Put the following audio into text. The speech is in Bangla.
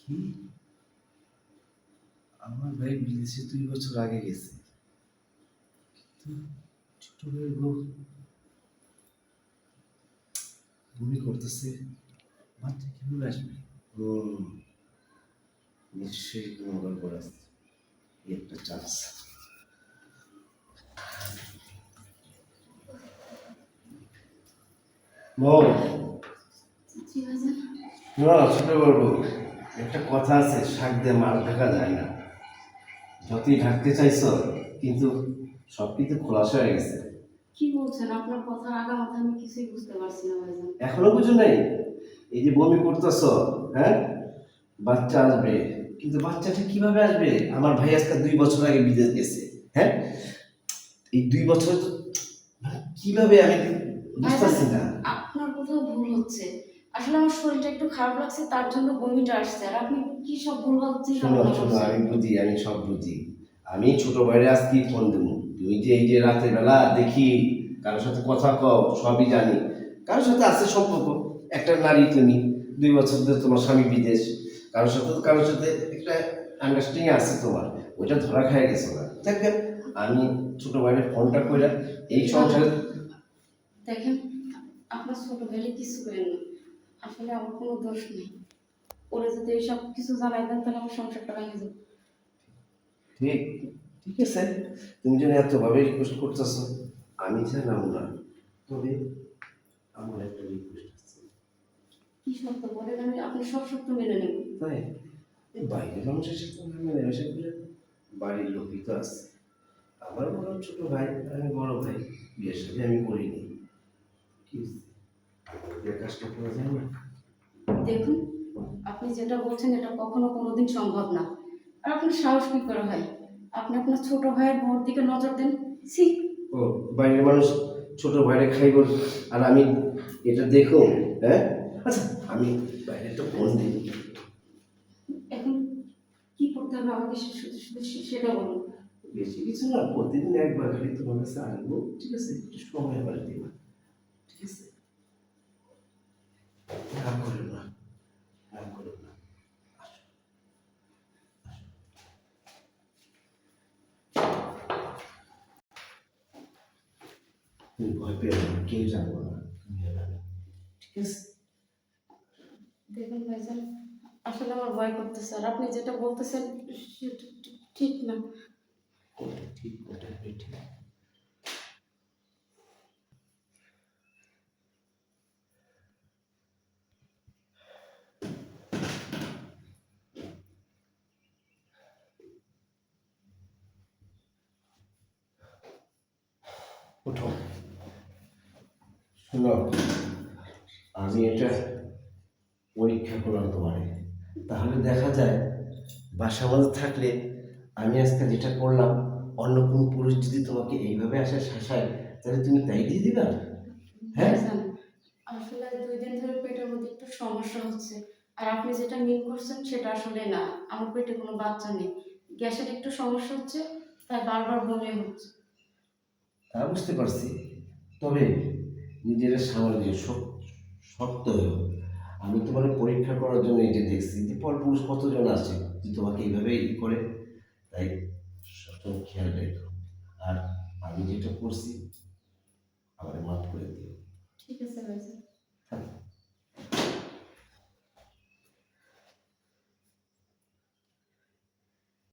কি? আমার ভাই বিদেশে 2 বছর আগে গেছে, কিন্তু ছোট ভাইয়ের বউ বমি করতেছে। বাচ্চা কিভাবে আসবে? হুম, নিশ্চয়ই কোনো গড়বড় আছে। এই একটা চান্স। বউ, জি ভাইজান। না ছোট বউ, একটা কথা আছে, শাক দিয়ে মাছ ঢাকা যায় না। যতই ঢাকতে চাইছো, কিন্তু সব কিছু খোলাসা হয়ে গেছে। কি বলছেন? আপনার কথার আগামাথা আমি কিছুই বুঝতে পারছি না ভাইজান। এখনো বুঝো নাই? এই যে বমি করতেছো, হ্যাঁ, বাচ্চা আসবে, কিন্তু বাচ্চাটা কিভাবে আসবে? আমার ভাই আজকে 2 বছর আগে বিদেশ গেছে। হ্যাঁ, এই 2 বছর মানে কিভাবে আমি ভাইজান, বুঝতেছি না। আপনার কোথাও ভুল হচ্ছে। আসলে আমার শরীরটা একটু খারাপ লাগছে, তার জন্য বমিটা আসছে। আর আপনি কি সব ভুলভাল চিন্তা শোনো ভাবনা শোনো, করছেন? আমি বুঝি, আমি সব বুঝি। আমি ছোট ভাইরে আজকে ফোন দেবো। তুমি যে এই যে রাতের বেলা দেখি কারোর সাথে কথা কও, সবই জানি। কারোর সাথে আছে সম্পর্ক, একটা নারী তুমি, 2 বছর ধরে তোমার স্বামী বিদেশ, কারোর সাথে একটা আন্ডারস্ট্যান্ডিং আছে তোমার, ওইটা ধরা খায় গেছো না। দেখবেন আমি ছোট ভাইয়ের ফোনটা করে এই সংসারে। দেখেন, আপনার ছোট ভাইলে কিছু করেন না। আসলে আমার কোনো দোষ নেই। ওরা যদি এইসব কিছু জানাই দেন, তাহলে আমার সংসারটা ভেঙে যাবে। ঠিক, ঠিক আছে, তুমি যদি এতভাবে রিকোয়েস্ট করতেছো, আমি জানাম না। তবে আমার একটা রিকোয়েস্ট আছে। কি সত্য বলেন, আমি আপনার সব সত্য মেনে নেব। তাই এই বাইরের মানুষের সাথে আমি মেলামেশা করে, বাড়ির লোকই তো আছে। আমার বড় ছোট ভাই, আমি বড় ভাই, বিয়ের সাথে আমি করিনি। কি হইছে? এই কাজটা করা যায় না? দেখুন, আপনি যেটা বলছেন এটা কখনো কোনোদিন সম্ভব না। আর আপনার সাহস কি করে হয়? আপনি আপনার ছোট ভাইয়ের বউর দিকে নজর দেন। ছি! ও, বাইরের মানুষ ছোট ভাইরে খাইব, আর আমি এটা দেখো? হ্যাঁ, আচ্ছা, আমি বাইরে একটা ফোন দিই। এখন কি করতে হবে আমাকে শুধু শুধু সেটা বলুন। বেশি কিছু না, প্রতিদিন একবার খালি তোমার কাছে আসবো, ঠিক আছে? একটু সময় আবার দিবা, ঠিক আছে? না করো না, না করো না। আসো, আসো। তুমি ভয় পেও না, কেউ জানবো না, তুমি আর আমি, ঠিক আছে? দেখুন ভাইজান, আসলে আমার ভয় করতেছে। আর আপনি যেটা বলতেছেন সেটা ঠিক না। কোনটা ঠিক, কোনটা বেঠিক? ওঠো, শোনো, আমি এটা পরীক্ষা করলাম তোমারে, তাহলে দেখা যায় বাসার মধ্যে থাকলে আমি আজকে যেটা করলাম, অন্য কোনো পুরুষ যদি তোমাকে এইভাবে আসে শাসায়, তাহলে তুমি তাই দিয়ে দিবা? হ্যাঁ, ভাইজান, আসলে 2 দিন ধরে পেটের মধ্যে একটু সমস্যা হচ্ছে। আর আপনি যেটা মিন করছেন সেটা আসলে না। আমার পেটে কোনো বাচ্চা নেই। গ্যাসের একটু সমস্যা হচ্ছে, তাই বারবার বমি হচ্ছে। তা বুঝতে পারছি। তবে নিজের সামনে দিয়ে শক্ত হয়েও, আমি তোমার পরীক্ষা করার জন্য এটা দেখছি যে পরপুরুষ কতজন আছে যে তোমাকে এইভাবে করে। তাই সবসময় খেয়াল রেখো। আর আমি যেটা করছি